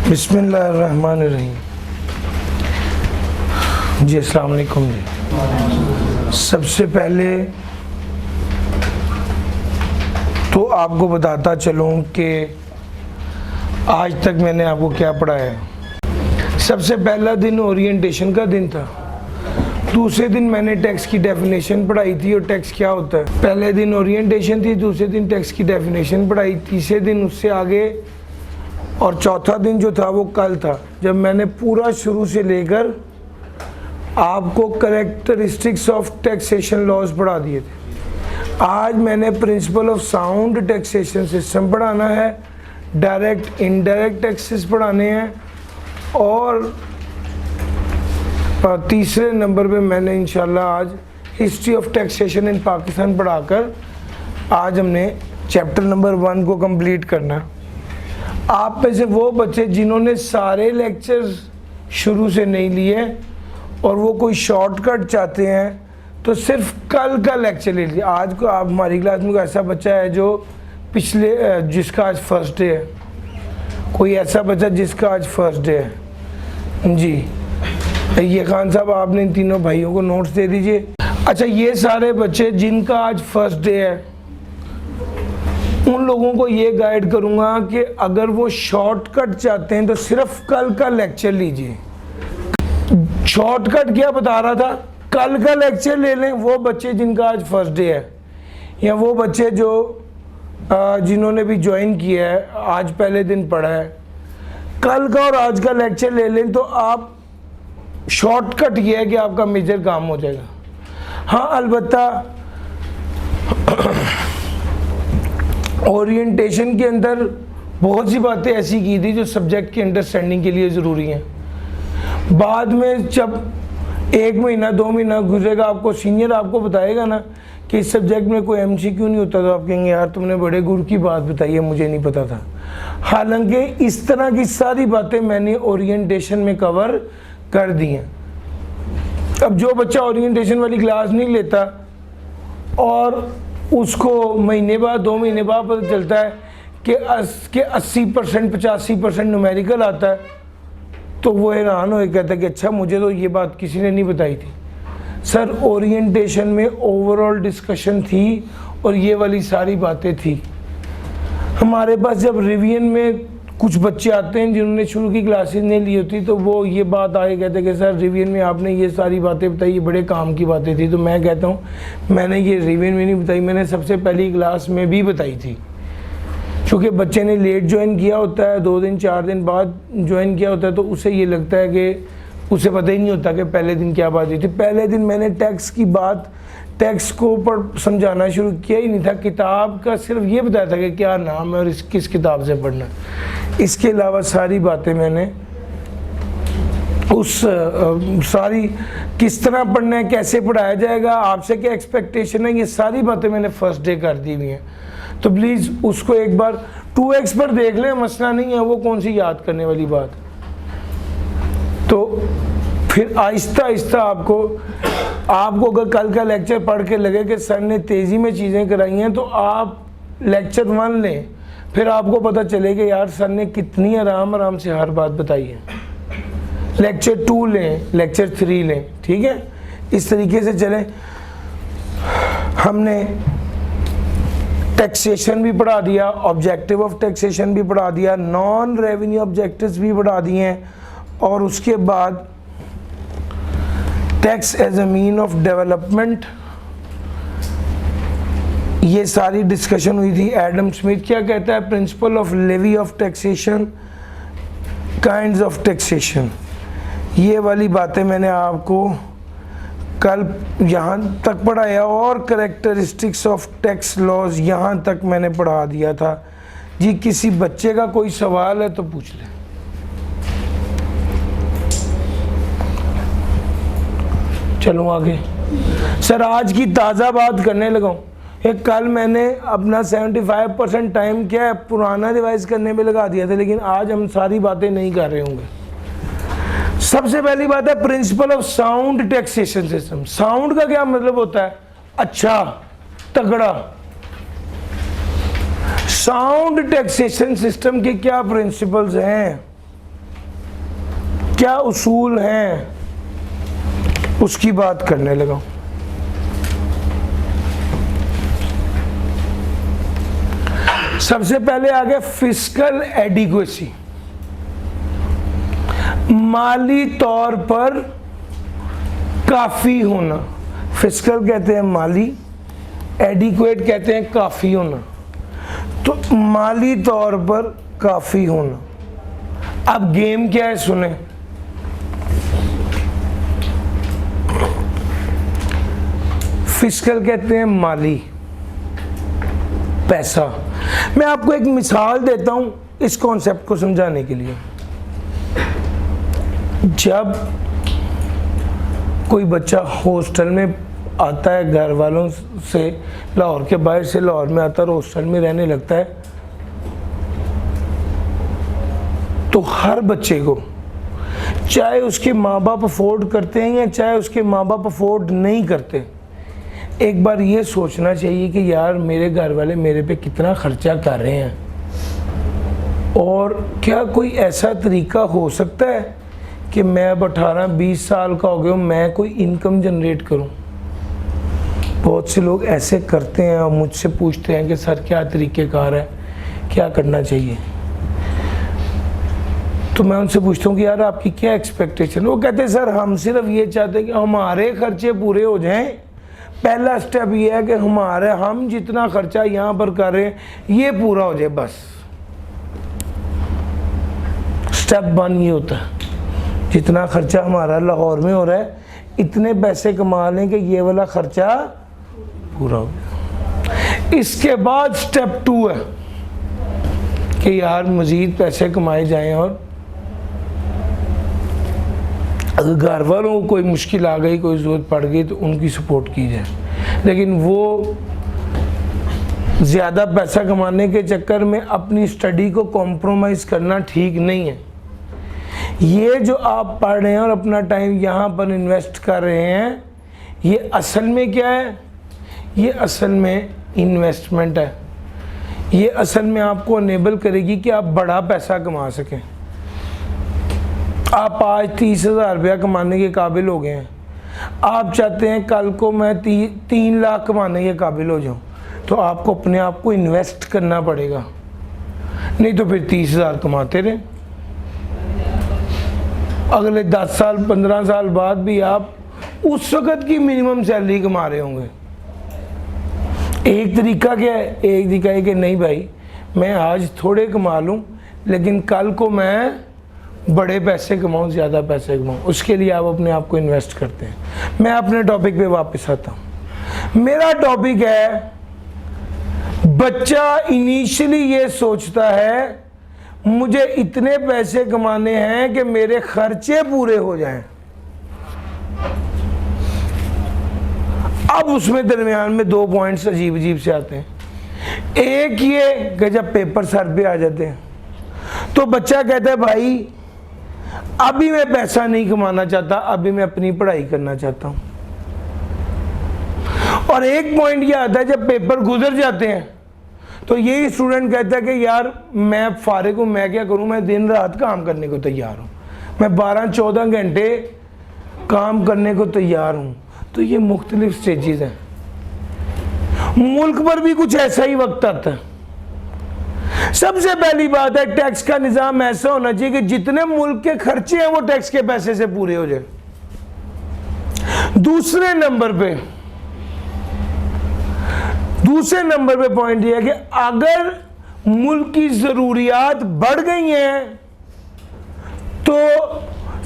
बिस्मिल्लाहिर्रहमानिर्रहीम। जी अस्सलाम वालेकुम जी। सबसे पहले तो आपको बताता चलूँ कि आज तक मैंने आपको क्या पढ़ाया है। सबसे पहला दिन ओरिएंटेशन का दिन था। दूसरे दिन मैंने टेक्स्ट की डेफिनेशन पढ़ाई थी और टेक्स्ट क्या होता है। पहले दिन ओरिएंटेशन थी, दूसरे दिन टेक्स्ट की डेफिनेशन पढ़ाई, तीसरे दिन उससे आगे और चौथा दिन जो था वो कल था, जब मैंने पूरा शुरू से लेकर आपको कैरेक्टरिस्टिक्स ऑफ टैक्सेशन लॉज पढ़ा दिए थे। आज मैंने principle of sound taxation system पढ़ाना है, डायरेक्ट इनडायरेक्ट टैक्सेस पढ़ाने हैं और तीसरे नंबर पे मैंने इंशाल्लाह आज history of taxation in Pakistan पढ़ाकर आज हमने चैप्टर नंबर 1 को कंप्लीट करना। आप में से वो बच्चे जिन्होंने सारे लेक्चर्स शुरू से नहीं लिए और वो कोई शॉर्टकट चाहते हैं तो सिर्फ कल का लेक्चर ले लीजिए। आज को आप हमारी क्लास में कोई ऐसा बच्चा है जो पिछले जिसका आज फर्स्ट डे है, कोई ऐसा बच्चा जिसका आज फर्स्ट डे है? जी ये खान साहब आपने इन तीनों भाइयों को नोट्स दे दीजिए। अच्छा, ये सारे बच्चे जिनका आज फर्स्ट डे है उन लोगों को ये गाइड करूंगा कि अगर वो शॉर्टकट चाहते हैं तो सिर्फ कल का लेक्चर लीजिए। शॉर्टकट क्या बता रहा था, कल का लेक्चर ले लें। वो बच्चे जिनका आज फर्स्ट डे है या वो बच्चे जो जिन्होंने भी ज्वाइन किया है, आज पहले दिन पढ़ा है, कल का और आज का लेक्चर ले लें तो आप शॉर्टकट ये है कि आपका मेजर काम हो जाएगा। हाँ, अलबत्ता ओरिएंटेशन के अंदर बहुत सी बातें ऐसी की थी जो सब्जेक्ट की अंडरस्टैंडिंग के लिए ज़रूरी हैं। बाद में जब 1 महीना 2 महीना गुजरेगा, आपको सीनियर आपको बताएगा ना कि इस सब्जेक्ट में कोई एमसीक्यू नहीं होता, तो आप कहेंगे यार तुमने बड़े गुर की बात बताई है, मुझे नहीं पता था। हालांकि इस तरह की सारी बातें मैंने ओरिएंटेशन में कवर कर दी हैं। अब जो बच्चा ओरिएंटेशन वाली क्लास नहीं लेता और उसको महीने बाद 2 महीने बाद पता चलता है कि 80% 85% न्यूमेरिकल आता है, तो वो हैरान हो कहता है कि अच्छा मुझे तो ये बात किसी ने नहीं बताई थी। सर ओरिएंटेशन में ओवरऑल डिस्कशन थी और ये वाली सारी बातें थी। हमारे पास जब रिवीजन में कुछ बच्चे आते हैं जिन्होंने शुरू की क्लासेस नहीं ली होती, तो वो ये बात आगे कहते हैं कि सर रिवीजन में आपने ये सारी बातें बताई, ये बड़े काम की बातें थी। तो मैं कहता हूँ मैंने ये रिवीजन में नहीं बताई, मैंने सबसे पहली क्लास में भी बताई थी। क्योंकि बच्चे ने लेट ज्वाइन किया होता है, 2 दिन 4 दिन बाद ज्वाइन किया होता है, तो उसे ये लगता है कि उसे पता ही नहीं होता कि पहले दिन क्या बात हुई थी। पहले दिन मैंने टैक्स की बात, टैक्स को ऊपर समझाना शुरू किया ही नहीं था। किताब का सिर्फ ये बताया था कि क्या नाम है और किस किताब से पढ़ना है। इसके अलावा सारी बातें मैंने सारी किस तरह पढ़ना है, कैसे पढ़ाया जाएगा, आपसे क्या एक्सपेक्टेशन है, ये सारी बातें मैंने फर्स्ट डे कर दी हुई हैं। तो प्लीज़ उसको एक बार 2x पर देख लें, मसला नहीं है, वो कौन सी याद करने वाली बात। तो फिर आहिस्ता आहिस्ता आपको अगर कल का लेक्चर पढ़ के लगे कि सर ने तेज़ी में चीज़ें कराई हैं, तो आप लेक्चर 1 लें, फिर आपको पता चलेगा यार सर ने कितनी आराम से हर बात बताई है। लेक्चर 2 लें, लेक्चर 3 लें, ठीक है, इस तरीके से चलें। हमने टैक्सेशन भी पढ़ा दिया, ऑब्जेक्टिव ऑफ टैक्सेशन भी पढ़ा दिया, नॉन रेवेन्यू ऑब्जेक्टिव्स भी पढ़ा दिए हैं, और उसके बाद tax as a mean of development, ये सारी डिस्कशन हुई थी। एडम स्मिथ क्या कहता है, principle of levy of taxation, kinds of taxation, ये वाली बातें मैंने आपको कल यहाँ तक पढ़ाया, और कैरेक्टरिस्टिक्स ऑफ टैक्स लॉज यहाँ तक मैंने पढ़ा दिया था। जी किसी बच्चे का कोई सवाल है तो पूछ लें। चलो आगे। सर आज की ताज़ा बात करने लगा हूँ। एक कल मैंने अपना 75% टाइम क्या है पुराना रिवाइज करने में लगा दिया था, लेकिन आज हम सारी बातें नहीं कर रहे होंगे। सबसे पहली बात है principle of sound taxation system. Sound का क्या मतलब होता है? अच्छा, तगड़ा। साउंड टैक्सेशन सिस्टम के क्या प्रिंसिपल्स हैं? क्या उसूल हैं उसकी बात करने लगा। सबसे पहले आ गया फिस्कल एडिक्वेसी, माली तौर पर काफी होना। फिस्कल कहते हैं माली, एडिक्वेट कहते हैं काफी होना। तो माली तौर पर काफी होना। अब गेम क्या है सुने। फिस्कल कहते हैं माली, पैसा। मैं आपको एक मिसाल देता हूं इस कॉन्सेप्ट को समझाने के लिए। जब कोई बच्चा हॉस्टल में आता है, घर वालों से लाहौर के बाहर से लाहौर में आता है और हॉस्टल में रहने लगता है, तो हर बच्चे को, चाहे उसके माँ बाप अफोर्ड करते हैं या चाहे उसके माँ बाप अफोर्ड नहीं करते, एक बार ये सोचना चाहिए कि यार मेरे घर वाले मेरे पे कितना खर्चा कर रहे हैं और क्या कोई ऐसा तरीका हो सकता है कि मैं अब 18-20 साल का हो गया हूँ, मैं कोई इनकम जनरेट करूँ। बहुत से लोग ऐसे करते हैं और मुझसे पूछते हैं कि सर क्या तरीक़ेकार है, क्या करना चाहिए। तो मैं उनसे पूछता हूँ कि यार आपकी क्या एक्सपेक्टेशन। वो कहते हैं सर हम सिर्फ ये चाहते हैं कि हमारे खर्चे पूरे हो जाएं। पहला स्टेप ये है कि हम जितना खर्चा यहाँ पर कर रहे हैं ये पूरा हो जाए बस। स्टेप 1 ये होता है, जितना खर्चा हमारा लाहौर में हो रहा है इतने पैसे कमा लें कि ये वाला खर्चा पूरा हो गया। इसके बाद स्टेप 2 है कि यार मज़ीद पैसे कमाए जाएं और अगर घर वालों को कोई मुश्किल आ गई, कोई ज़रूरत पड़ गई तो उनकी सपोर्ट की जाए। लेकिन वो ज़्यादा पैसा कमाने के चक्कर में अपनी स्टडी को कॉम्प्रोमाइज़ करना ठीक नहीं है। ये जो आप पढ़ रहे हैं और अपना टाइम यहाँ पर इन्वेस्ट कर रहे हैं, ये असल में क्या है? ये असल में इन्वेस्टमेंट है। ये असल में आपको अनेबल करेगी कि आप बड़ा पैसा कमा सकें। आप आज 30,000 रुपया कमाने के काबिल हो गए हैं, आप चाहते हैं कल को मैं 3 लाख कमाने के काबिल हो जाऊं, तो आपको अपने आप को इन्वेस्ट करना पड़ेगा, नहीं तो फिर 30,000 कमाते रहें। अगले 10 साल 15 साल बाद भी आप उस वक़्त की मिनिमम सैलरी कमा रहे होंगे। एक तरीका क्या है? एक तरीका है कि नहीं भाई मैं आज थोड़े कमा लूँ लेकिन कल को मैं बड़े पैसे कमाऊँ, ज़्यादा पैसे कमाऊँ। उसके लिए आप अपने आप को इन्वेस्ट करते हैं। मैं अपने टॉपिक पे वापस आता हूँ। मेरा टॉपिक है, बच्चा इनिशियली ये सोचता है मुझे इतने पैसे कमाने हैं कि मेरे खर्चे पूरे हो जाएं। अब उसमें दरमियान में 2 पॉइंट्स अजीब अजीब से आते हैं। एक ये कि जब पेपर सर पे आ जाते हैं तो बच्चा कहता है भाई अभी मैं पैसा नहीं कमाना चाहता, अभी मैं अपनी पढ़ाई करना चाहता हूं। और एक पॉइंट ये आता है जब पेपर गुजर जाते हैं तो यही स्टूडेंट कहता है कि यार मैं फारिग हूं, मैं क्या करूं, मैं दिन रात काम करने को तैयार हूं, मैं 12-14 घंटे काम करने को तैयार हूं। तो ये मुख्तलिफ स्टेजेस हैं। मुल्क पर भी कुछ ऐसा ही वक्त आता है। सबसे पहली बात है टैक्स का निज़ाम ऐसा होना चाहिए कि जितने मुल्क के खर्चे हैं वो टैक्स के पैसे से पूरे हो जाए। दूसरे नंबर पे पॉइंट ये है कि अगर मुल्क की ज़रूरियात बढ़ गई हैं तो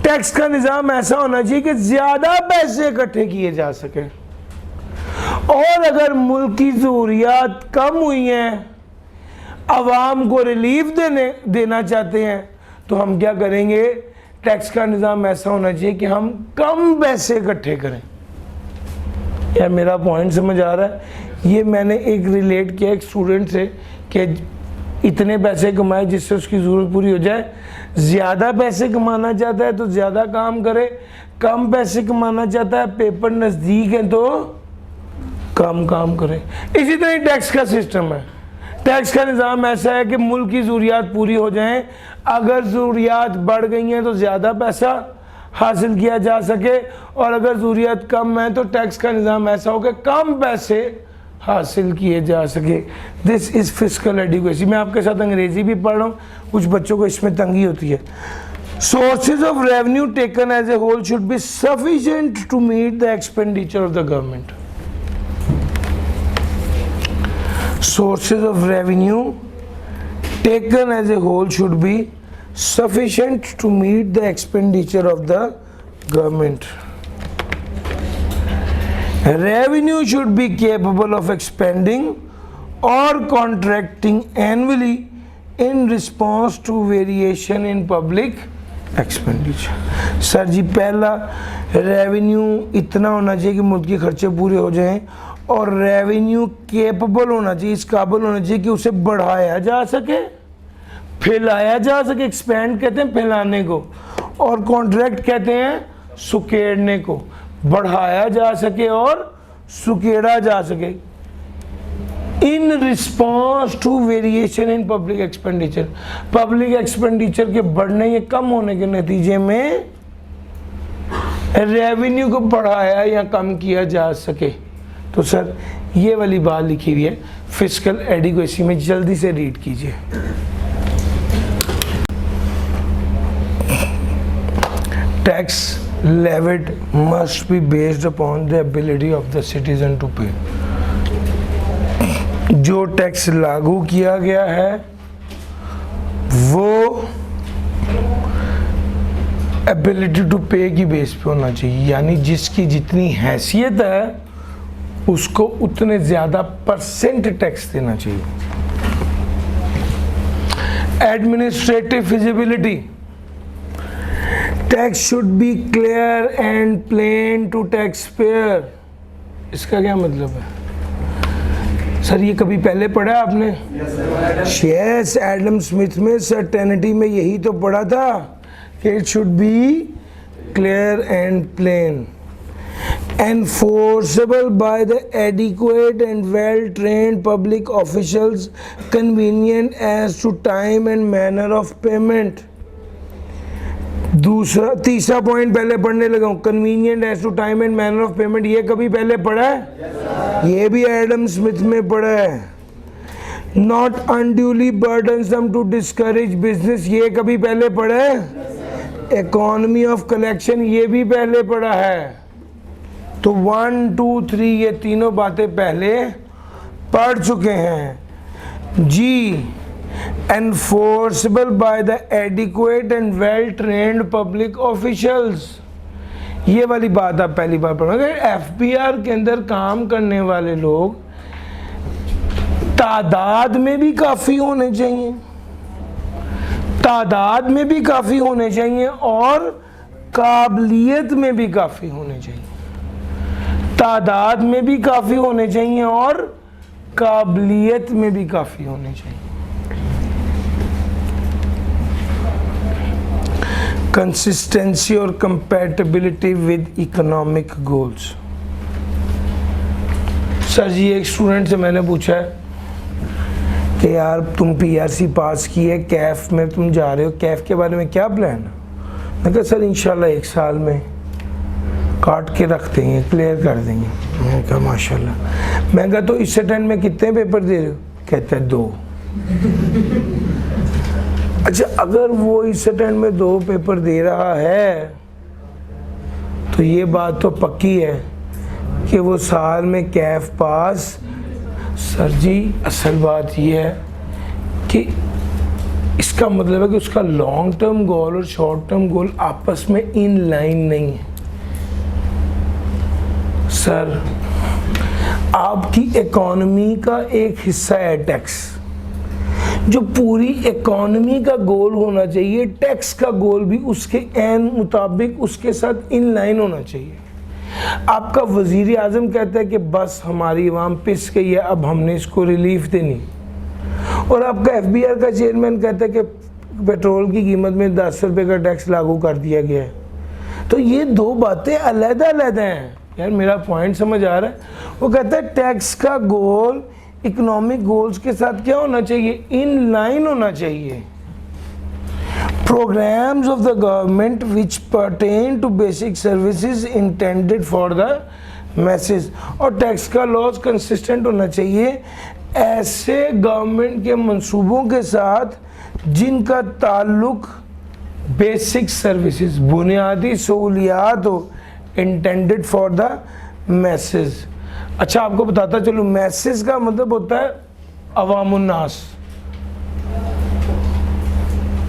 टैक्स का निज़ाम ऐसा होना चाहिए कि ज़्यादा पैसे इकट्ठे किए जा सके। और अगर मुल्क की ज़रूरियात कम हुई हैं, आवाम को रिलीफ देना चाहते हैं, तो हम क्या करेंगे? टैक्स का निज़ाम ऐसा होना चाहिए कि हम कम पैसे इकट्ठे करें। यार मेरा पॉइंट समझ आ रहा है? ये मैंने एक रिलेट किया एक स्टूडेंट से कि इतने पैसे कमाए जिससे उसकी ज़रूरत पूरी हो जाए। ज़्यादा पैसे कमाना चाहता है तो ज़्यादा काम करे, कम पैसे कमाना चाहता है, पेपर नज़दीक है तो कम काम करे। इसी तरह टैक्स का सिस्टम है। टैक्स का निज़ाम ऐसा है कि मुल्क की ज़रूरियात पूरी हो जाएं, अगर ज़रूरियात बढ़ गई हैं तो ज़्यादा पैसा हासिल किया जा सके, और अगर ज़रूरियात कम है तो टैक्स का निज़ाम ऐसा हो कि कम पैसे हासिल किए जा सके। This is fiscal adequacy. मैं आपके साथ अंग्रेज़ी भी पढ़ रहा हूँ, कुछ बच्चों को इसमें तंगी होती है। Sources of revenue taken as a whole should be sufficient to meet the expenditure of the government. Sources of revenue taken as a whole should be sufficient to meet the expenditure of the government. Revenue should be capable of expanding or contracting annually in response to variation in public expenditure. Sir ji पहला revenue इतना होना चाहिए कि मुल्क के खर्चे पूरे हो जाएं, और रेवेन्यू केपेबल होना चाहिए, इस काबिल होना चाहिए कि उसे बढ़ाया जा सके, फैलाया जा सके। एक्सपेंड कहते हैं फैलाने को, और कॉन्ट्रैक्ट कहते हैं सुकेड़ने को। बढ़ाया जा सके और सुकेड़ा जा सके in response to variation in public expenditure. Public expenditure के बढ़ने या कम होने के नतीजे में रेवेन्यू को बढ़ाया या कम किया जा सके। तो सर ये वाली बात लिखी हुई है फिस्कल एडिक्वेसी में, जल्दी से रीड कीजिए। Tax levied must be based upon the ability of the citizen to pay. जो टैक्स लागू किया गया है वो एबिलिटी टू पे की बेस पे होना चाहिए, यानी जिसकी जितनी हैसियत है उसको उतने ज़्यादा परसेंट टैक्स देना चाहिए। Administrative feasibility, tax should be clear and plain to tax payer. इसका क्या मतलब है सर? ये कभी पहले पढ़ा है आपने? यस, एडम स्मिथ में सर्टेनिटी में यही तो पढ़ा था कि it should be clear and plain, enforceable by the adequate and well-trained public officials, convenient as to time and manner of payment. तीसरा पॉइंट पहले पढ़ने लगा हूँ, convenient as to time and manner of payment. ये कभी पहले पढ़ा है? ये भी एडम स्मिथ में पढ़ा है। Not unduly burdensome to discourage business, ये कभी पहले पढ़ा है? इकोनॉमी ऑफ कलेक्शन, ये भी पहले पढ़ा है। तो 1, 2, 3 ये तीनों बातें पहले पढ़ चुके हैं। जी, enforceable by the adequate and well trained public officials, ये वाली बात आप पहली बार पढ़ोगे। एफबीआर के अंदर काम करने वाले लोग तादाद में भी काफ़ी होने चाहिए, तादाद में भी काफ़ी होने चाहिए और काबिलियत में भी काफ़ी होने चाहिए। तादाद में भी काफ़ी होने चाहिए और काबिलियत में भी काफ़ी होने चाहिए। कंसिस्टेंसी और compatibility with economic goals. Sir ji एक स्टूडेंट से मैंने पूछा है कि यार तुम पीआरसी पास की है, कैफ में तुम जा रहे हो, कैफ के बारे में क्या प्लान है? मैं कहा सर इंशाल्लाह 1 साल में काट के रख देंगे, क्लियर कर देंगे। मैंने कहा माशाल्लाह। मैं कहा तो इस अटेंड में कितने पेपर दे रहे हो? कहता है 2। अच्छा, अगर वो इस अटेंड में 2 पेपर दे रहा है तो ये बात तो पक्की है कि वो साल में कैफ पास। सर जी असल बात ये है कि इसका मतलब है कि उसका लॉन्ग टर्म गोल और शॉर्ट टर्म गोल आपस में इन लाइन नहीं है। सर आपकी इकोनॉमी का एक हिस्सा है टैक्स, जो पूरी इकोनॉमी का गोल होना चाहिए, टैक्स का गोल भी उसके एन मुताबिक उसके साथ इन लाइन होना चाहिए। आपका वजीर आज़म कहता है कि बस हमारी अवाम पिस गई है, अब हमने इसको रिलीफ देनी, और आपका एफबीआर का चेयरमैन कहता है कि पेट्रोल की कीमत में 10 रुपये का टैक्स लागू कर दिया गया है। तो ये 2 बातें अलग-अलग हैं। यार मेरा पॉइंट समझ आ रहा है? वो कहता है टैक्स का गोल इकोनॉमिक गोल्स के साथ क्या होना चाहिए, इन लाइन होना चाहिए। Programs of the government which pertain to basic services intended for the masses, और टैक्स का लॉज कंसिस्टेंट होना चाहिए ऐसे गवर्नमेंट के मंसूबों के साथ जिनका ताल्लुक बेसिक सर्विसेज, बुनियादी सहूलियात हो, इंटेंडेड फॉर द मैसेज। अच्छा आपको बताता चलूँ, मैसेज का मतलब होता है अवामुन्नास,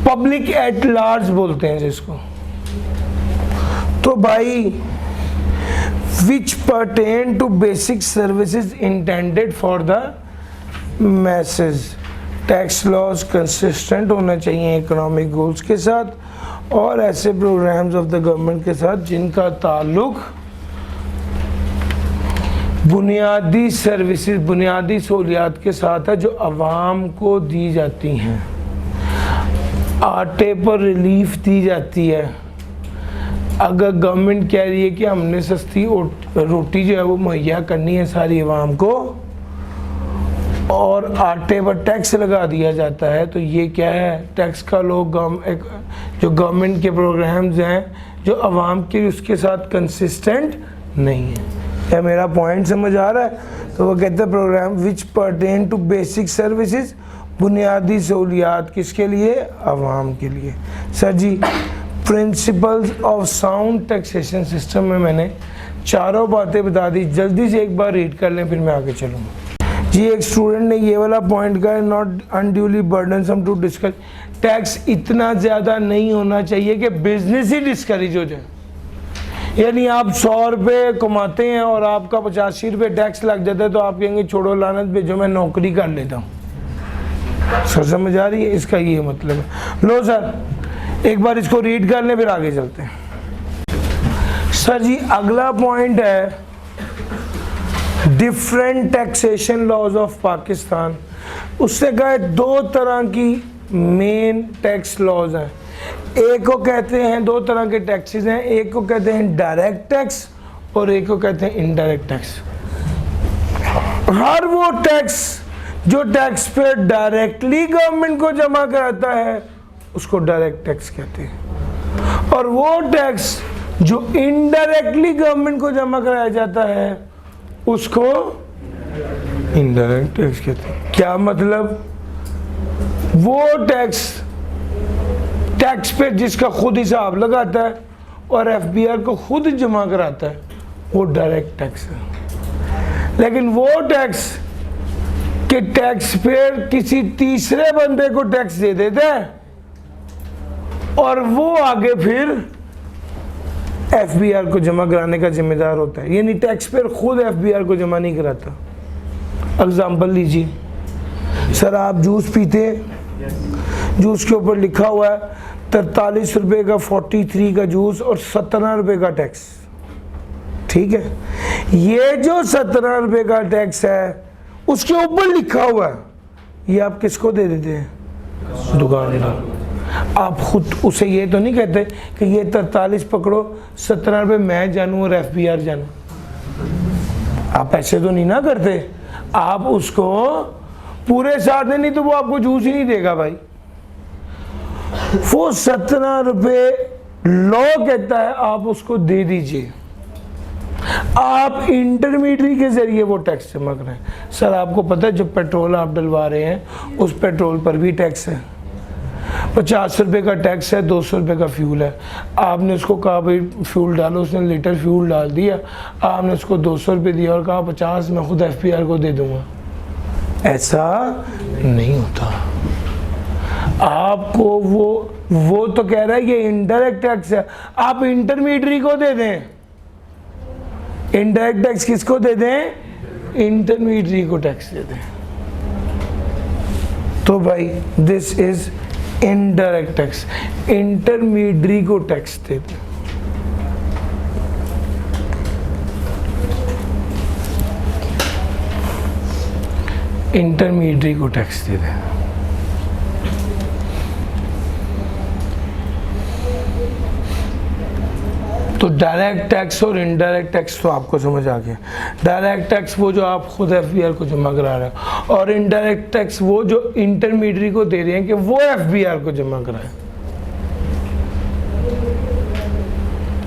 पब्लिक एट लार्ज बोलते हैं जिसको। तो भाई which pertain to basic services intended for the masses, tax laws consistent होना चाहिए इकोनॉमिक गोल्स के साथ और ऐसे प्रोग्राम्स ऑफ द गवर्नमेंट के साथ जिनका ताल्लुक बुनियादी सर्विसेज, बुनियादी सहूलियात के साथ है जो आवाम को दी जाती हैं। आटे पर रिलीफ दी जाती है। अगर गवर्नमेंट कह रही है कि हमने सस्ती रोटी जो है वो मुहैया करनी है सारी आवाम को और आटे पर टैक्स लगा दिया जाता है, तो ये क्या है, टैक्स का लोग जो गवर्नमेंट के प्रोग्राम्स हैं जो आवाम के उसके साथ कंसिस्टेंट नहीं है। क्या मेरा पॉइंट समझ आ रहा है? तो वो कहते हैं program which pertain to basic services, बुनियादी सहूलियात किसके लिए, आवाम के लिए। Sir ji principles of sound taxation system में मैंने चारों बातें बता दी, जल्दी से एक बार रीड कर लें फिर मैं आगे चलूँगा। जी एक स्टूडेंट ने ये वाला पॉइंट कहा, not unduly burdensome to discuss, tax इतना ज़्यादा नहीं होना चाहिए कि बिजनेस ही डिस्करेज हो जाए। यानी आप 100 रुपये कमाते हैं और आपका 85 रुपये टैक्स लग जाता है तो आप कहेंगे छोड़ो लानत भेजो मैं नौकरी कर लेता हूँ। सर समझ आ रही है, इसका ये मतलब है। लो सर एक बार इसको रीड कर लें फिर आगे चलते हैं। सर जी अगला पॉइंट है different taxation laws of Pakistan. उससे कहा है 2 तरह की मेन टैक्स लॉज हैं। एक को कहते हैं 2 तरह के टैक्सेस हैं, एक को कहते हैं डायरेक्ट टैक्स और एक को कहते हैं इनडायरेक्ट टैक्स। हर वो टैक्स जो टैक्स पे डायरेक्टली गवर्नमेंट को जमा कराता है उसको डायरेक्ट टैक्स कहते हैं, और वो टैक्स जो इनडायरेक्टली गवर्नमेंट को जमा कराया जाता है उसको इनडायरेक्ट टैक्स कहते हैं। क्या मतलब, वो टैक्स पे जिसका खुद हिसाब लगाता है और एफबीआर को खुद जमा कराता है वो डायरेक्ट टैक्स है। लेकिन वो टैक्स कि टैक्स पेयर किसी तीसरे बंदे को टैक्स दे देता है और वो आगे फिर एफबीआर को जमा कराने का जिम्मेदार होता है। यानी टैक्स पेयर खुद एफबीआर को जमा नहीं कराता। एग्जाम्पल लीजिए, सर आप जूस पीते हैं, जूस के ऊपर लिखा हुआ है 43 रुपये का 43 का जूस और 17 रुपये का टैक्स, ठीक है। ये जो 17 रुपये का टैक्स है उसके ऊपर लिखा हुआ है, ये आप किसको दे देते हैं, दुकानदार। आप खुद उसे ये तो नहीं कहते कि ये 43 पकड़ो 17 रुपये मैं जानूँ और एफबीआर जानूँ, आप ऐसे तो नहीं ना करते। आप उसको पूरे साथ में, नहीं तो वो आपको जूस ही नहीं देगा भाई। वो 17 रुपये लॉ कहता है आप उसको दे दीजिए, आप इंटरमीडियरी के जरिए वो टैक्स जमा करें। सर आपको पता है जो पेट्रोल आप डलवा रहे हैं उस पेट्रोल पर भी टैक्स है, 50 रुपये का टैक्स है, 200 रुपये का फ्यूल है। आपने उसको कहा भाई फ्यूल डालो, उसने लीटर फ्यूल डाल दिया, आपने उसको 200 रुपये दिया और कहा 50 मैं खुद एफबीआर को दे दूंगा। ऐसा नहीं होता। आपको वो तो कह रहा है ये इनडायरेक्ट टैक्स है, आप इंटरमीडियरी को दे दें। इनडायरेक्ट टैक्स किसको दे दें, इंटरमीडियरी को टैक्स दे दें। तो भाई this is indirect tax, intermediary को टैक्स दे दें। इंटरमीडियरी को टैक्स दे दें। तो डायरेक्ट टैक्स और इनडायरेक्ट टैक्स तो आपको समझ आ गया। डायरेक्ट टैक्स वो जो आप खुद एफबीआर को जमा करा रहे हो, और इनडायरेक्ट टैक्स वो जो इंटरमीडियरी को दे रहे हैं कि वो एफबीआर को जमा कराए।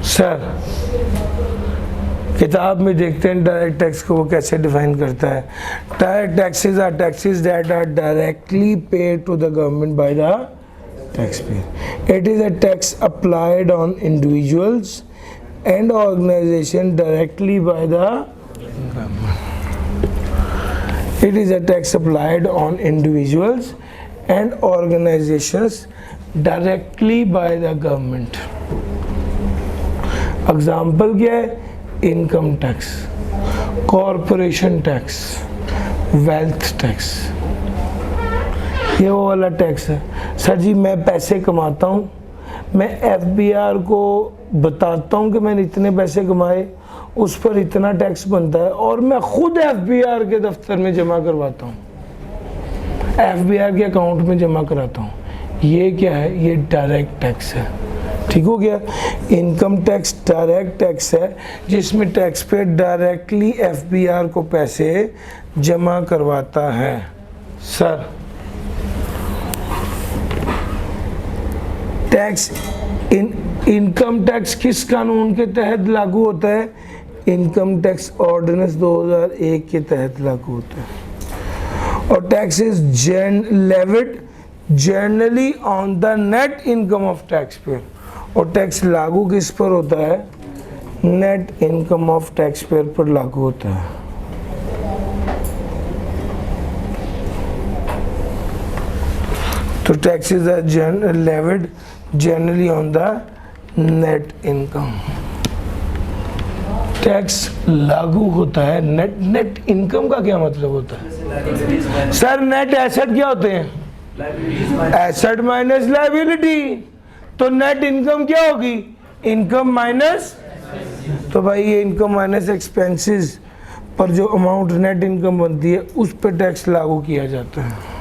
सर किताब में देखते हैं डायरेक्ट टैक्स को वो कैसे डिफाइन करता है। Direct taxes are taxes that are directly paid to the government by the taxpayer. It is a tax applied on individuals and organization directly by the government. It is a tax applied on individuals and organizations directly by the government. Example क्या है? Income tax, corporation tax, wealth tax. ये वो वाला tax है। Sir जी मैं पैसे कमाता हूँ, मैं एफबीआर को बताता हूँ कि मैंने इतने पैसे कमाए, उस पर इतना टैक्स बनता है, और मैं खुद एफबीआर के दफ्तर में जमा करवाता हूँ, एफबीआर के अकाउंट में जमा कराता हूँ। ये क्या है? ये डायरेक्ट टैक्स है। ठीक हो गया। इनकम टैक्स डायरेक्ट टैक्स है जिसमें टैक्स पे डायरेक्टली एफबीआर को पैसे जमा करवाता है। सर टैक्स इनकम टैक्स किस कानून के तहत लागू होता है? इनकम टैक्स ऑर्डिनेंस 2001 के तहत लागू होता है। और tax is levied generally on the net income of tax payer. और टैक्स लागू किस पर होता है? Net income of tax payer पर लागू होता है। तो taxes are levied generally on the net income. Tax लागू होता है नेट इनकम का क्या मतलब होता है? सर नेट एसेट क्या होते हैं? Asset minus liability. तो नेट इनकम क्या होगी? इनकम माइनस, तो भाई ये इनकम माइनस एक्सपेंसेस पर जो अमाउंट नेट इनकम बनती है उस पर टैक्स लागू किया जाता है।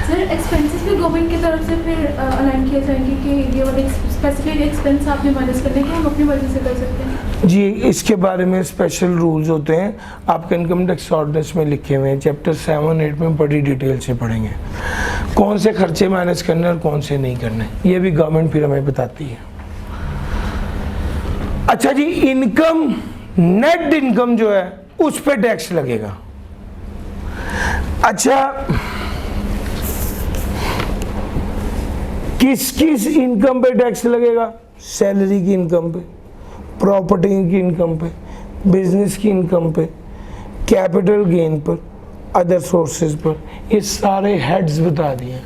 सर एक्सपेंसेस भी गवर्नमेंट की तरफ से फिर अलाइन किए जाएंगे कि ये वाले स्पेसिफिक एक्सपेंस आपने माइनस करने के हम अपनी मर्जी से कर सकते हैं? जी इसके बारे में स्पेशल रूल्स होते हैं, आपके इनकम टैक्स ऑर्डिनेंस में लिखे हुए हैं। चैप्टर 7-8 में बड़ी डिटेल से पढ़ेंगे कौन से खर्चे माइनस करने और कौन से नहीं करने, ये भी गवर्नमेंट फिर हमें बताती है। अच्छा जी, इनकम नेट इनकम जो है उस पर टैक्स लगेगा। अच्छा किस किस इनकम पे टैक्स लगेगा? सैलरी की इनकम पे, प्रॉपर्टी की इनकम पे, बिजनेस की इनकम पे, कैपिटल गेन पर, अदर सोर्सेज पर। ये सारे हेड्स बता दिए।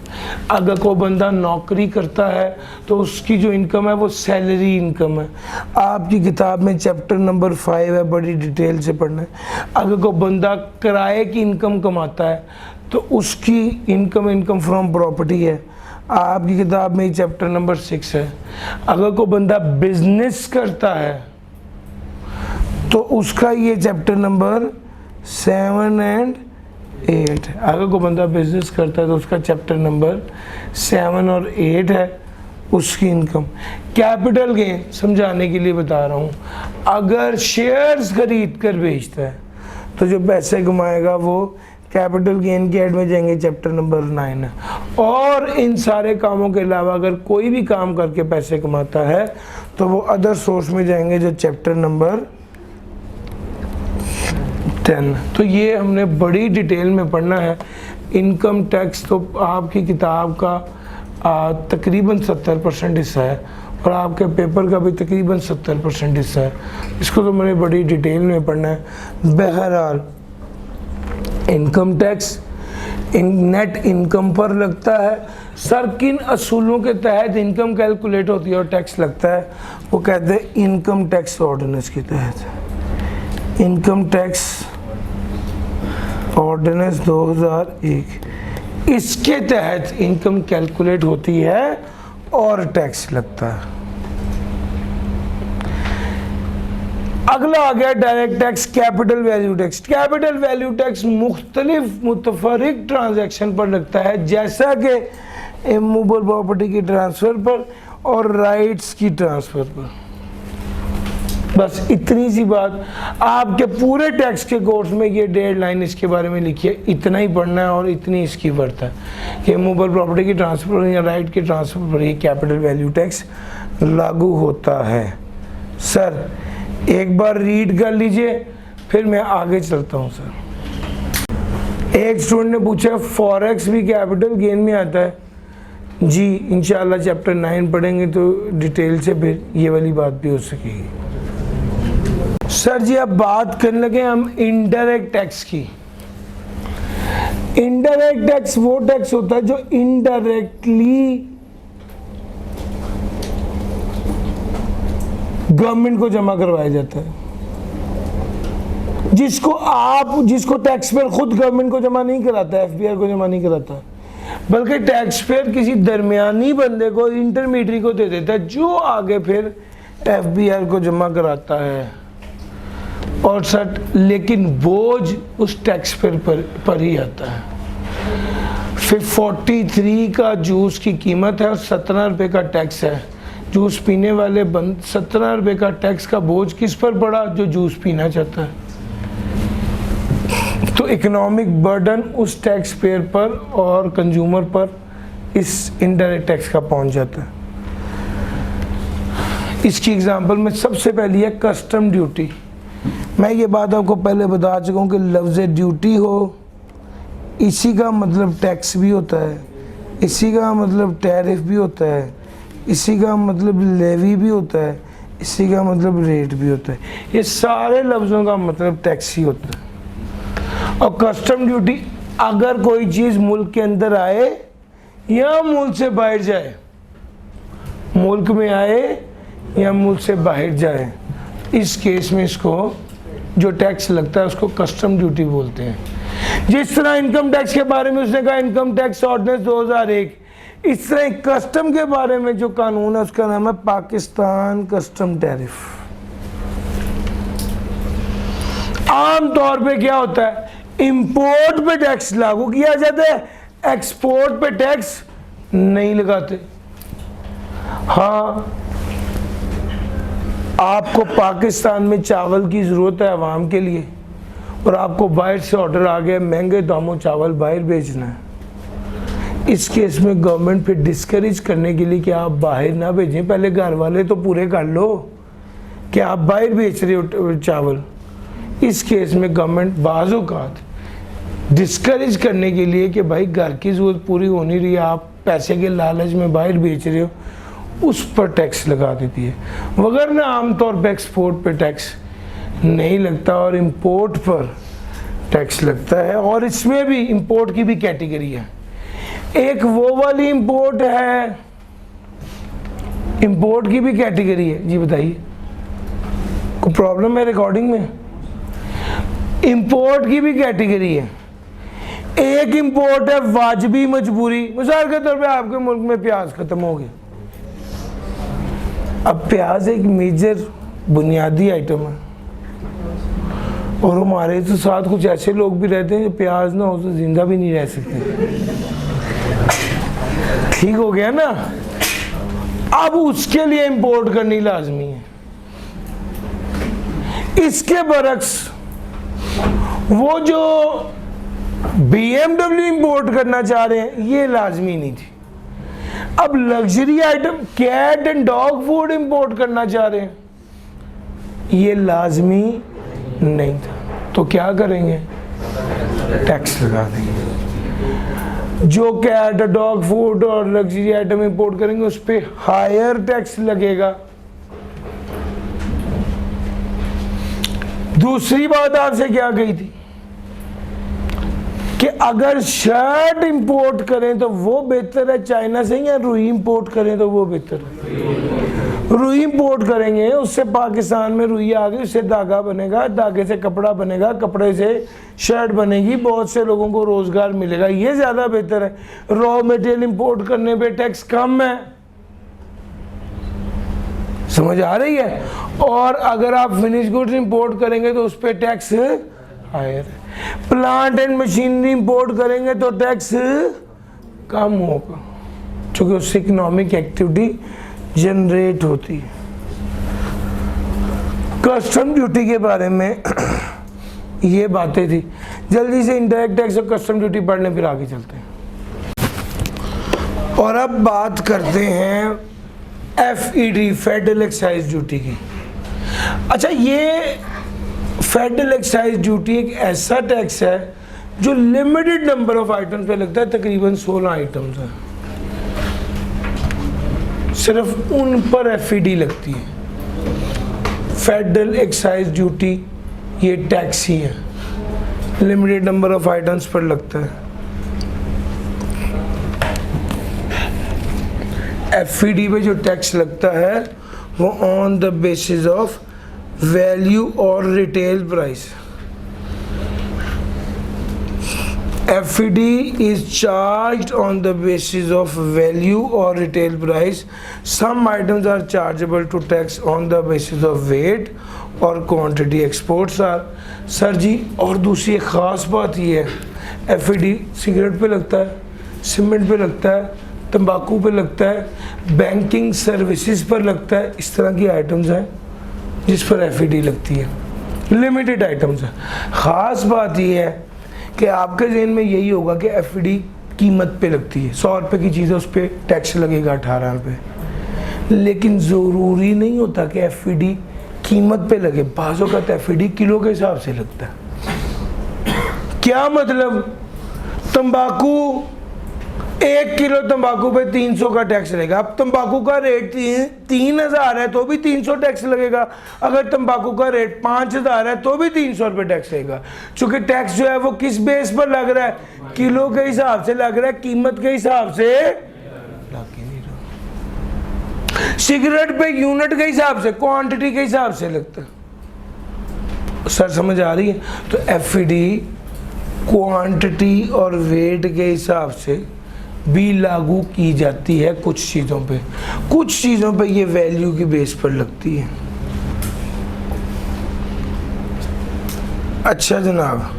अगर कोई बंदा नौकरी करता है तो उसकी जो इनकम है वो सैलरी इनकम है। आपकी किताब में चैप्टर नंबर 5 है, बड़ी डिटेल से पढ़ना है। अगर कोई बंदा किराए की इनकम कमाता है तो उसकी इनकम फ्रॉम प्रॉपर्टी है। आपकी किताब में चैप्टर नंबर 6 है। अगर कोई बंदा बिजनेस करता है तो उसका ये चैप्टर नंबर 7 एंड 8 है। अगर कोई बंदा बिजनेस करता है तो उसका चैप्टर नंबर 7 और 8 है, उसकी इनकम। कैपिटल गेन समझाने के लिए बता रहा हूँ, अगर शेयर्स खरीद कर बेचता है तो जो पैसे कमाएगा वो कैपिटल गेन के हेड में जाएंगे, चैप्टर नंबर 9 है। और इन सारे कामों के अलावा अगर कोई भी काम करके पैसे कमाता है तो वो अदर सोर्स में जाएंगे, जो चैप्टर नंबर 10। तो ये हमने बड़ी डिटेल में पढ़ना है। इनकम टैक्स तो आपकी किताब का तकरीबन 70% हिस्सा है और आपके पेपर का भी तकरीबन 70% हिस्सा है। इसको तो मैंने बड़ी डिटेल में पढ़ना है। बहरहाल इनकम टैक्स नेट इनकम पर लगता है। सर किन असूलों के तहत इनकम कैलकुलेट होती है और टैक्स लगता है? वो कहते हैं इनकम टैक्स ऑर्डिनेंस के तहत। इनकम टैक्स ऑर्डिनेंस 2001, इसके तहत इनकम कैलकुलेट होती है और टैक्स लगता है। अगला आ गया direct tax, capital value tax. Capital value tax मुख्तलिफ मुतफरिक ट्रांजैक्शन पर लगता है, जैसा कि इमूवेबल प्रॉपर्टी की ट्रांसफ़र पर और राइट्स की ट्रांसफ़र पर। बस इतनी सी बात आपके पूरे टैक्स के कोर्स में, ये डेडलाइन इसके बारे में लिखी है, इतना ही पढ़ना है और इतनी इसकी वर्थ है कि इमूवेबल प्रॉपर्टी की ट्रांसफ़र या राइट के ट्रांसफ़र पर ही कैपिटल वैल्यू टैक्स लागू होता है। सर एक बार रीड कर लीजिए, फिर मैं आगे चलता हूँ। सर एक स्टूडेंट ने पूछा फॉरेक्स भी कैपिटल गेन में आता है? जी इंशाल्लाह चैप्टर 9 पढ़ेंगे तो डिटेल से फिर ये वाली बात भी हो सकेगी। सर जी अब बात करने लगे हम इनडायरेक्ट टैक्स की। इनडायरेक्ट टैक्स वो टैक्स होता है जो इनडायरेक्टली गवर्नमेंट को जमा करवाया जाता है, जिसको टैक्स पेयर खुद गवर्नमेंट को जमा नहीं कराता है, एफबीआर को जमा नहीं कराता, बल्कि टैक्स पेयर किसी दरमियानी बंदे को, इंटरमीडिएट को दे देता है, जो आगे फिर एफबीआर को जमा कराता है। और सर लेकिन बोझ उस टैक्स पेयर पर ही आता है। फिर 43 का जूस की कीमत है और 17 रुपये का टैक्स है। जूस पीने वाले 17 रुपये का टैक्स का बोझ किस पर पड़ा? जो जूस पीना चाहता है। तो इकोनॉमिक बर्डन उस टैक्स पेयर पर और कंज्यूमर पर इस इनडायरेक्ट टैक्स का पहुंच जाता है। इसकी एग्जांपल में सबसे पहली है कस्टम ड्यूटी। मैं ये बात आपको पहले बता चुका हूँ कि लफ्ज़ ड्यूटी हो, इसी का मतलब टैक्स भी होता है, इसी का मतलब टैरिफ भी होता है, इसी का मतलब लेवी भी होता है, इसी का मतलब रेट भी होता है। ये सारे लफ्ज़ों का मतलब टैक्स ही होता है। और कस्टम ड्यूटी अगर कोई चीज़ मुल्क के अंदर आए या मुल्क से बाहर जाए, मुल्क में आए या मुल्क से बाहर जाए, इस केस में इसको जो टैक्स लगता है उसको कस्टम ड्यूटी बोलते हैं। जिस तरह इनकम टैक्स के बारे में उसने कहा इनकम टैक्स ऑर्डिनेंस 2001, इस तरह कस्टम के बारे में जो कानून है उसका नाम है पाकिस्तान कस्टम टैरिफ। आम तौर पे क्या होता है, इंपोर्ट पे टैक्स लागू किया जाता है, एक्सपोर्ट पे टैक्स नहीं लगाते। हाँ आपको पाकिस्तान में चावल की ज़रूरत है आवाम के लिए और आपको बाहर से ऑर्डर आ गया महंगे दामों चावल बाहर बेचना है, इस केस में गवर्नमेंट फिर डिस्करेज करने के लिए कि आप बाहर ना भेजें, पहले घर वाले तो पूरे कर लो कि आप बाहर बेच रहे हो चावल। इस केस में गवर्नमेंट बाज़ औक़ात डिस्करेज करने के लिए कि भाई घर की ज़रूरत पूरी हो नहीं रही है, आप पैसे के लालच में बाहर बेच रहे हो, उस पर टैक्स लगा देती है। वगरना आमतौर पर एक्सपोर्ट पे टैक्स नहीं लगता और इंपोर्ट पर टैक्स लगता है। और इसमें भी इंपोर्ट की भी कैटेगरी है। एक वो वाली इंपोर्ट है, इंपोर्ट की भी कैटेगरी है। जी बताइए, कोई प्रॉब्लम है रिकॉर्डिंग में? इंपोर्ट की भी कैटेगरी है। एक इंपोर्ट है वाजबी मजबूरी। मिसाल के तौर पे आपके मुल्क में प्याज खत्म हो गया, अब प्याज एक मेजर बुनियादी आइटम है और हमारे तो साथ कुछ ऐसे लोग भी रहते हैं जो प्याज ना हो तो जिंदा भी नहीं रह सकते। ठीक हो गया ना? अब उसके लिए इंपोर्ट करनी लाजमी है। इसके बरक्स वो जो BMW इंपोर्ट करना चाह रहे हैं ये लाजमी नहीं थी। अब luxury item cat and dog food import करना चाह रहे हैं, ये लाजमी नहीं था, तो क्या करेंगे? टैक्स लगा देंगे। जो कैट डॉग फूड और लग्जरी आइटम इंपोर्ट करेंगे उस पर हायर टैक्स लगेगा। दूसरी बात आपसे क्या कही थी कि अगर शर्ट इंपोर्ट करें तो वो बेहतर है चाइना से, या रुई इंपोर्ट करें तो वो बेहतर है? रुई इंपोर्ट करेंगे, उससे पाकिस्तान में रुई आ गई, उससे धागा बनेगा, धागे से कपड़ा बनेगा, कपड़े से शर्ट बनेगी, बहुत से लोगों को रोजगार मिलेगा, ये ज़्यादा बेहतर है। रॉ मटेरियल इंपोर्ट करने पे टैक्स कम है, समझ आ रही है? और अगर आप फिनिश गुड्स इंपोर्ट करेंगे तो उस पर टैक्स हायर है। प्लांट एंड मशीनरी इंपोर्ट करेंगे तो टैक्स कम होगा। क्योंकि उससे इकोनॉमिक एक्टिविटी जनरेट होती है। कस्टम ड्यूटी के बारे में ये बातें थी। जल्दी से इनडायरेक्ट टैक्स और कस्टम ड्यूटी पढ़ लें, फिर आगे चलते हैं। और अब बात करते हैं FED, फेडरल एक्साइज ड्यूटी की। अच्छा, ये फेडरल एक्साइज ड्यूटी एक ऐसा टैक्स है जो लिमिटेड नंबर ऑफ आइटम्स पे लगता है, तकरीबन 16 आइटम्स है, सिर्फ उन पर FED लगती है। फेडरल एक्साइज ड्यूटी ये टैक्स ही है, लिमिटेड नंबर ऑफ आइटम्स पर लगता है। FED पे जो टैक्स लगता है वो on the basis of value और retail price. FED is charged on the basis of value or retail price. Some items are chargeable to tax on the basis of weight or quantity. Exports are, sir ji, और दूसरी एक ख़ास बात ये है, FED cigarette पे लगता है, सीमेंट पे लगता है, तंबाकू पे लगता है, बैंकिंग सर्विसेज पर लगता है। इस तरह की आइटम्स हैं जिस पर FED लगती है, लिमिटेड आइटम्स है। ख़ास बात ये है कि आपके जहन में यही होगा कि FED कीमत पे लगती है, 100 रुपये की चीज़ है उस पर टैक्स लगेगा 18 रुपये, लेकिन ज़रूरी नहीं होता कि FED कीमत पे लगे। बाज़ों का FED किलो के हिसाब से लगता है। क्या मतलब, तंबाकू 1 किलो तंबाकू पे 300 का टैक्स लगेगा। अब तंबाकू का रेट 3000 है तो भी 300 टैक्स लगेगा, अगर तंबाकू का रेट 5000 है तो भी 300 रुपये टैक्स लगेगा। चूंकि टैक्स जो है वो किस बेस पर लग रहा है, किलो के हिसाब से लग रहा है, कीमत के हिसाब से लग ही नहीं रहा। सिगरेट पे यूनिट के हिसाब से, क्वांटिटी के हिसाब से लगता है। सर समझ आ रही है? तो FED क्वांटिटी और वेट के हिसाब से भी लागू की जाती है कुछ चीज़ों पे। कुछ चीज़ों पे ये वैल्यू की बेस पर लगती है। अच्छा जनाब,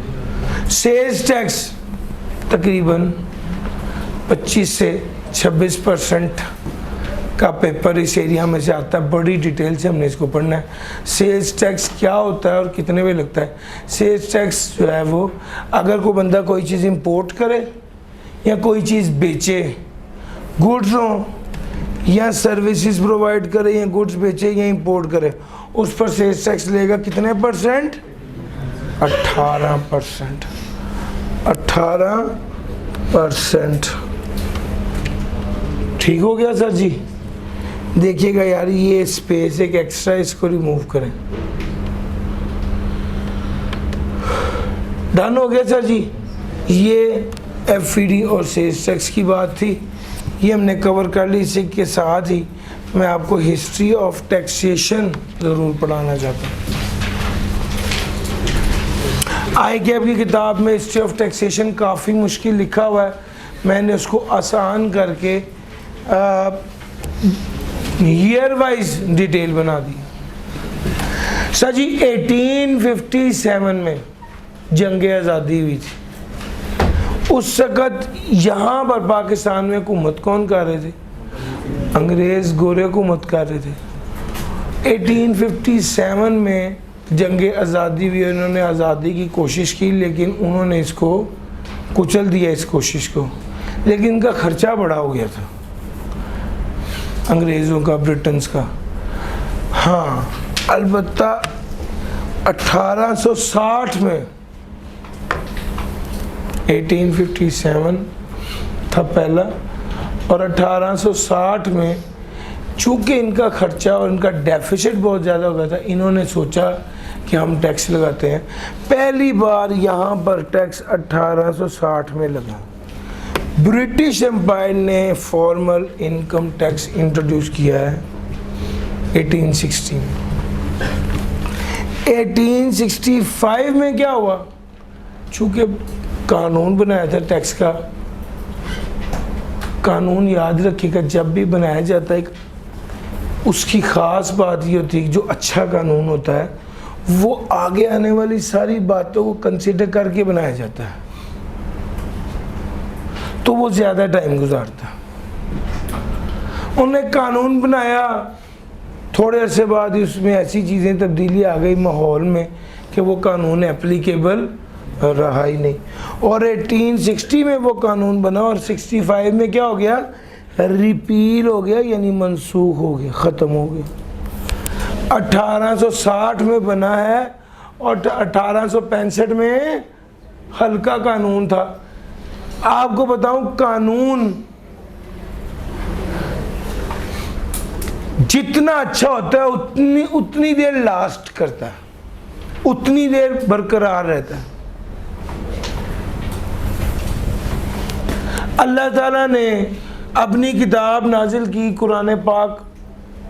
सेल्स टैक्स तकरीबन 25 से 26% का पेपर इस एरिया में से आता है। बड़ी डिटेल से हमने इसको पढ़ना है। सेल्स टैक्स क्या होता है और कितने पे लगता है। सेल्स टैक्स जो है वो, अगर कोई बंदा कोई चीज़ इंपोर्ट करे या कोई चीज़ बेचे, गुड्स हो या सर्विसेज प्रोवाइड करे, या गुड्स बेचे या इंपोर्ट करे, उस पर सेल्स टैक्स लेगा कितने %? 18%। 18%। ठीक हो गया सर जी? देखिएगा यार, ये स्पेस एक एक्स्ट्रा, इसको रिमूव करें। डन हो गया सर जी? ये FED और सेल्स टैक्स की बात थी, ये हमने कवर कर ली। इसी के साथ ही मैं आपको हिस्ट्री ऑफ टैक्सेशन ज़रूर पढ़ाना चाहता हूँ। ICAP की किताब में हिस्ट्री ऑफ टैक्सेशन काफ़ी मुश्किल लिखा हुआ है, मैंने उसको आसान करके ईयर वाइज डिटेल बना दी। सर जी, 1857 में जंग आज़ादी हुई थी। उस वक़्त यहाँ पर पाकिस्तान में हुकूमत कौन कर रहे थे? अंग्रेज़ गोरे हुकूमत कर रहे थे। 1857 में जंग आज़ादी हुई, उन्होंने आज़ादी की कोशिश की, लेकिन उन्होंने इसको कुचल दिया, इस कोशिश को। लेकिन इनका ख़र्चा बड़ा हो गया था, अंग्रेज़ों का, ब्रिटेन्स का। हाँ, अलबत्ता 1860 में, 1857 था पहला, और 1860 में चूँकि इनका खर्चा और इनका डेफिसिट बहुत ज़्यादा हो गया था, इन्होंने सोचा कि हम टैक्स लगाते हैं। पहली बार यहाँ पर टैक्स 1860 में लगा। ब्रिटिश एम्पायर ने फॉर्मल इनकम टैक्स इंट्रोड्यूस किया है 1860 में। 1865 में क्या हुआ, चूँकि कानून बनाया था टैक्स का। कानून याद रखिएगा, जब भी बनाया जाता है उसकी ख़ास बात ये होती है कि जो अच्छा कानून होता है वो आगे आने वाली सारी बातों को कंसीडर करके बनाया जाता है, तो वो ज़्यादा टाइम गुजारता है। उन्हें कानून बनाया, थोड़े अरसे बाद उसमें ऐसी चीज़ें तब्दीली आ गई माहौल में कि वो कानून एप्लीकेबल रहा ही नहीं। और 1860 में वो कानून बना और 65 में क्या हो गया, रिपील हो गया, यानी मनसूख हो गया, ख़त्म हो गया। 1860 में बना है और 1865 में हल्का कानून था। आपको बताऊं, कानून जितना अच्छा होता है उतनी देर लास्ट करता है, उतनी देर बरकरार रहता है। अल्लाह ताला ने अपनी किताब नाजिल की कुरान पाक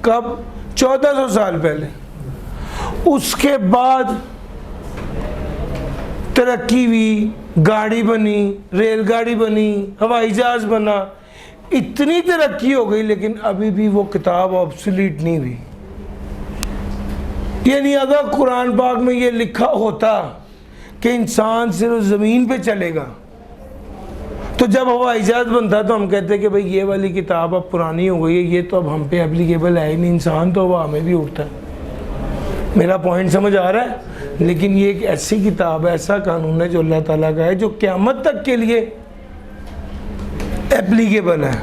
कब, 1400 साल पहले। उसके बाद तरक्की हुई, गाड़ी बनी, रेलगाड़ी बनी, हवाई जहाज बना, इतनी तरक्की हो गई, लेकिन अभी भी वो किताब ऑब्सोलीट नहीं हुई। यानी अगर कुरान पाक में ये लिखा होता कि इंसान सिर्फ ज़मीन पे चलेगा, तो जब हवाई जहाज बनता तो हम कहते कि भाई ये वाली किताब अब पुरानी हो गई है, ये तो अब हम पे एप्लीकेबल है ही नहीं, इंसान तो हवा में भी उड़ता है। मेरा पॉइंट समझ आ रहा है? लेकिन ये एक ऐसी किताब है, ऐसा कानून है जो अल्लाह ताला का है, जो क़यामत तक के लिए एप्लीकेबल है।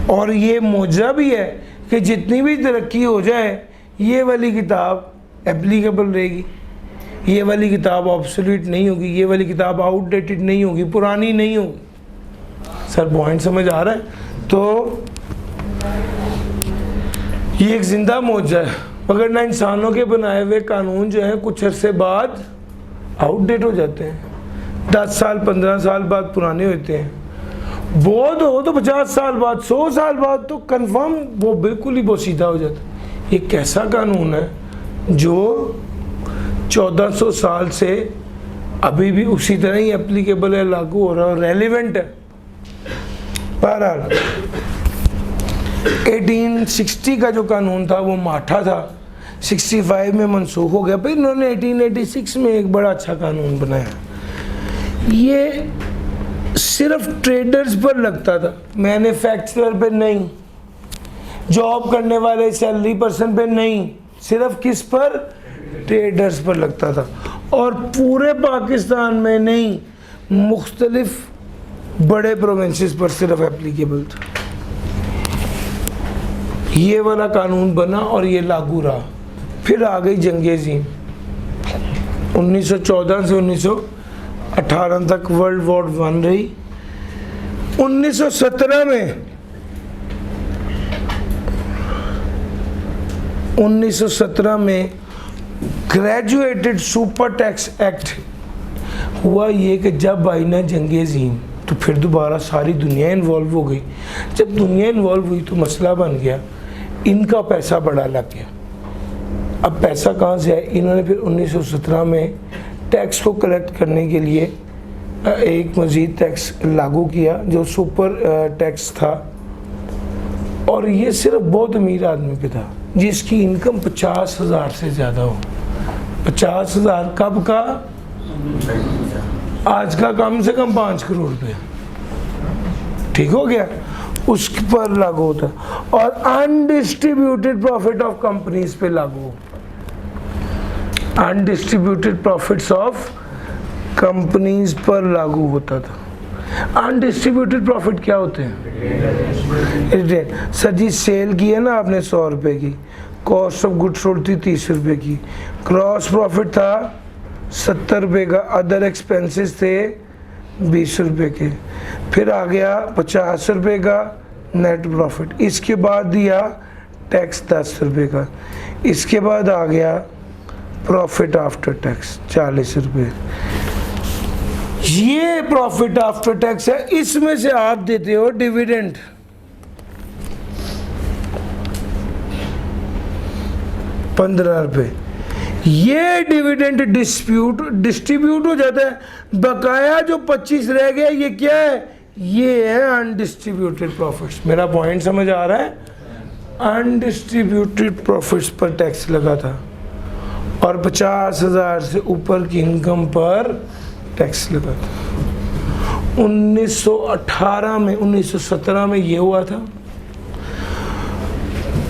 और ये मौजज़ा भी है कि जितनी भी तरक्की हो जाए, ये वाली किताब एप्लीकेबल रहेगी, ये वाली किताब ऑब्सोलीट नहीं होगी, ये वाली किताब आउटडेटेड नहीं होगी, पुरानी नहीं होगी। सर पॉइंट समझ आ रहा है? तो ये एक ज़िंदा मौजज़ा है, मगर ना इंसानों के बनाए हुए कानून जो हैं कुछ अरसे बाद आउटडेट हो जाते हैं, 10 साल 15 साल बाद पुराने होते हैं। बहुत हो तो 50 साल बाद, 100 साल बाद तो कंफर्म वो बिल्कुल ही बोसीदा हो जाता है। ये कैसा कानून है जो 1400 साल से अभी भी उसी तरह ही एप्लीकेबल है, लागू हो रहा है, रेलिवेंट है। बहरहाल 1860 का जो कानून था वो माठा था, 65 में मनसूख हो गया। फिर इन्होंने 1886 में एक बड़ा अच्छा कानून बनाया। ये सिर्फ ट्रेडर्स पर लगता था, मैन्युफैक्चरर पे नहीं, जॉब करने वाले सैलरी पर्सन पे नहीं, सिर्फ किस पर, ट्रेडर्स पर लगता था। और पूरे पाकिस्तान में नहीं, मुख्तलिफ बड़े प्रोविंसेस पर सिर्फ एप्लीकेबल था। ये वाला कानून बना और ये लागू रहा। फिर आ गई जंग-ए-अज़ीम, 1914 से 1918 तक वर्ल्ड वॉर 1 रही। 1917 में ग्रेजुएटेड सुपर टैक्स एक्ट हुआ। ये कि जब आई ना जंग-ए-अज़ीम तो फिर दोबारा सारी दुनिया इन्वॉल्व हो गई। जब दुनिया इन्वॉल्व हुई तो मसला बन गया, इनका पैसा बड़ा लग गया। अब पैसा कहाँ से है? इन्होंने फिर 1917 में टैक्स को कलेक्ट करने के लिए एक मज़ीद टैक्स लागू किया जो सुपर टैक्स था। और ये सिर्फ बहुत अमीर आदमी पे था जिसकी इनकम 50,000 से ज़्यादा हो। 50,000 कब का? आज का कम से कम 5 करोड़ रुपये। ठीक हो गया? उस पर लागू होता। और अनडिस्ट्रीब्यूटेड प्रॉफिट ऑफ कंपनीज पे लागू, अनडिस्ट्रीब्यूटेड प्रॉफिट्स ऑफ कंपनीज पर लागू होता था। अनडिस्ट्रीब्यूटेड प्रॉफिट क्या होते हैं? सर जी सेल की है ना आपने 100 रुपये की, कॉस्ट ऑफ गुड्स सोल्ड थी 30 रुपये की, क्रॉस प्रॉफिट था 70 रुपये का, अदर एक्सपेंसेस थे 20 रुपये के, फिर आ गया 50 रुपये का नेट प्रॉफिट, इसके बाद दिया टैक्स 10 रुपये का, इसके बाद आ गया प्रॉफिट आफ्टर टैक्स 40 रुपये। ये प्रॉफिट आफ्टर टैक्स है। इसमें से आप देते हो डिविडेंड, ₹15। ये डिविडेंड डिस्ट्रीब्यूट हो जाता है। बकाया जो 25 रह गया ये क्या है? ये है अनडिस्ट्रीब्यूटेड प्रॉफिट्स। मेरा पॉइंट समझ आ रहा है? अनडिस्ट्रीब्यूटेड प्रॉफिट्स पर टैक्स लगा था और 50,000 से ऊपर की इनकम पर टैक्स लगा था। 1918 में 1917 में ये हुआ था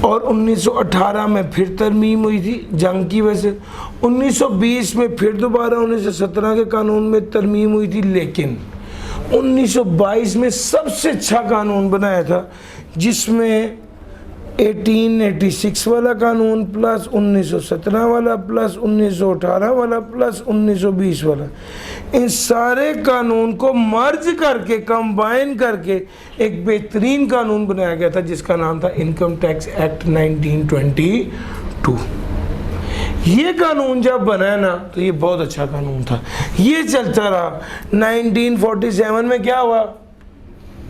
और 1918 में फिर तरमीम हुई थी जंग की वजह से। 1920 में फिर दोबारा 1917 के कानून में तरमीम हुई थी, लेकिन 1922 में सबसे अच्छा कानून बनाया था, जिसमें 1886 वाला कानून प्लस 1917 वाला प्लस 1918 वाला प्लस 1920 वाला, इन सारे कानून को मर्ज करके कंबाइन करके एक बेहतरीन कानून बनाया गया था, जिसका नाम था इनकम टैक्स एक्ट 1922। ये कानून जब बना है ना, तो ये बहुत अच्छा कानून था, ये चलता रहा। 1947 में क्या हुआ,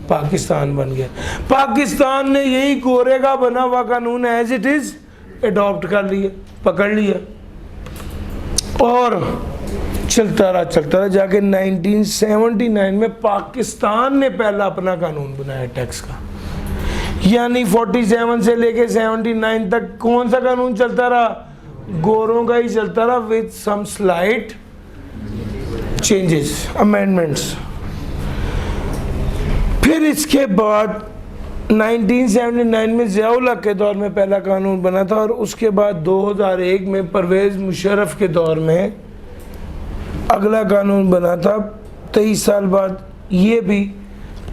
पाकिस्तान बन गया। पाकिस्तान ने यही गोरे का बना हुआ कानून एज इट इज अडॉप्ट कर लिया, पकड़ लिया, और चलता रहा जाके 1979 में पाकिस्तान ने पहला अपना कानून बनाया टैक्स का। यानी 47 से लेके 79 तक कौन सा कानून चलता रहा, गोरों का ही चलता रहा, with some slight changes, amendments. फिर इसके बाद 1979 में ज़ियाउल हक के दौर में पहला कानून बना था, और उसके बाद 2001 में परवेज़ मुशर्रफ के दौर में अगला कानून बना था। 23 साल बाद ये भी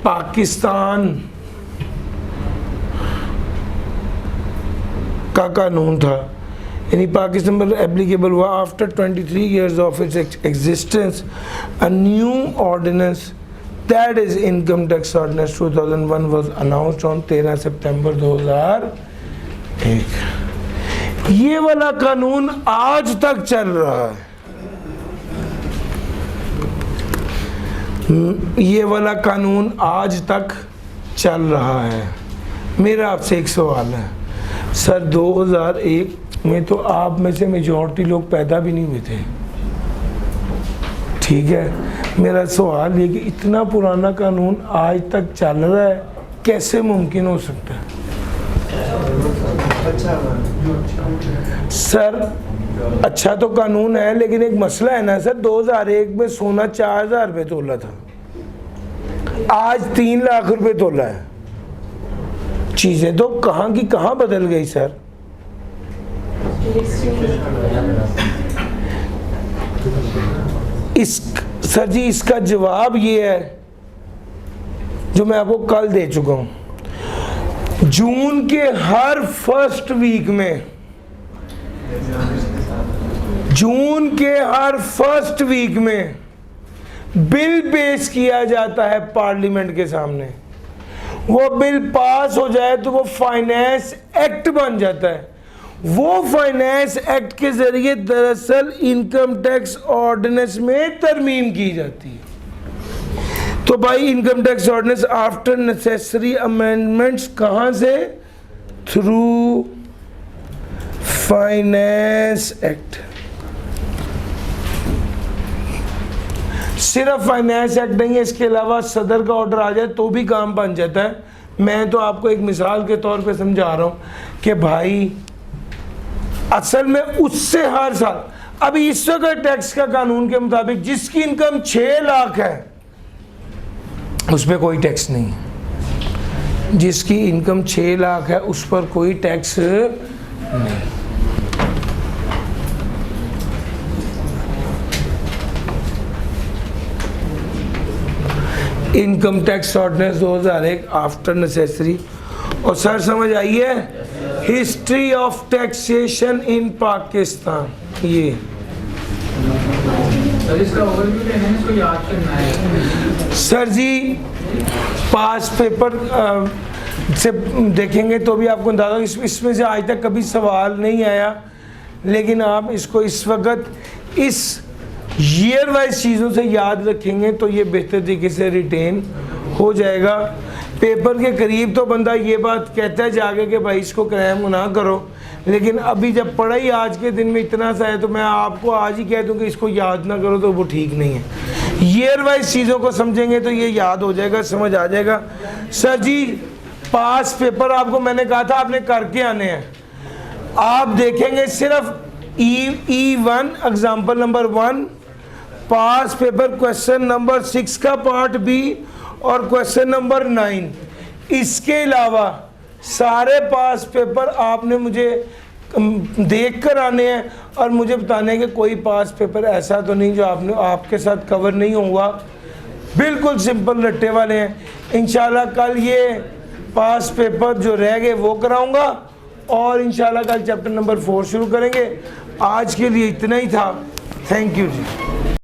पाकिस्तान का कानून था, यानी पाकिस्तान पर एप्लीकेबल हुआ। After 23 years of its existence a new ordinance that is income tax ordinance 2001 was announced on 13 सितंबर 2001। ये वाला कानून आज तक चल रहा है। ये वाला कानून आज तक चल रहा है। मेरा आपसे एक सवाल है सर, 2001 में तो आप में से मेजॉरिटी लोग पैदा भी नहीं हुए थे, ठीक है। मेरा सवाल ये कि इतना पुराना कानून आज तक चल रहा है, कैसे मुमकिन हो सकता है? सर अच्छा तो कानून है, लेकिन एक मसला है ना सर, 2001 में सोना 4000 रुपये तोला था, आज 3 लाख रुपए तोला है। चीजें तो कहाँ की कहाँ बदल गई सर। सर जी इसका जवाब ये है जो मैं आपको कल दे चुका हूं। जून के हर फर्स्ट वीक में, जून के हर फर्स्ट वीक में बिल पेश किया जाता है पार्लियामेंट के सामने। वो बिल पास हो जाए तो वो फाइनेंस एक्ट बन जाता है। वो फाइनेंस एक्ट के जरिए दरअसल इनकम टैक्स ऑर्डिनेंस में तरमीम की जाती है। तो भाई income tax ordinance after necessary amendments कहां से, थ्रू फाइनेंस एक्ट। सिर्फ फाइनेंस एक्ट नहीं है, इसके अलावा सदर का ऑर्डर आ जाए तो भी काम बन जाता है। मैं तो आपको एक मिसाल के तौर पे समझा रहा हूं कि भाई असल में उससे हर साल, अभी इस वक्त टैक्स का कानून के मुताबिक जिसकी इनकम 6 लाख है उस पर कोई टैक्स नहीं है। जिसकी इनकम 6 लाख है उस पर कोई टैक्स नहीं। Income tax ordinance 2001 after necessary. और सर समझ आइए, history of taxation in Pakistan, ये सर इसका ओवरव्यू लेना है, इसको याद करना है। सर जी पास पेपर से देखेंगे तो भी आपको अंदाजा, इसमें से आज तक कभी सवाल नहीं आया, लेकिन आप इसको इस वक्त इस ईयर वाइज चीज़ों से याद रखेंगे तो ये बेहतर तरीके से रिटेन हो जाएगा। पेपर के करीब तो बंदा ये बात कहता है जाके कि भाई इसको क्रैम ना करो, लेकिन अभी जब पढ़ाई आज के दिन में इतना सा है तो मैं आपको आज ही कह दूं कि इसको याद ना करो तो वो ठीक नहीं है। ईयर वाइज चीज़ों को समझेंगे तो ये याद हो जाएगा, समझ आ जाएगा। सर जी पास पेपर आपको मैंने कहा था आपने करके आने हैं। आप देखेंगे सिर्फ E1 एग्जाम्पल नंबर 1 पास पेपर क्वेश्चन नंबर 6 का पार्ट बी और क्वेश्चन नंबर 9, इसके अलावा सारे पास पेपर आपने मुझे देख कर आने हैं और मुझे बताने हैं कि कोई पास पेपर ऐसा तो नहीं जो आपके साथ कवर नहीं होगा। बिल्कुल सिंपल रट्टे वाले हैं। इंशाल्लाह कल ये पास पेपर जो रह गए वो कराऊंगा और इंशाल्लाह कल चैप्टर नंबर 4 शुरू करेंगे। आज के लिए इतना ही था। Thank you ji.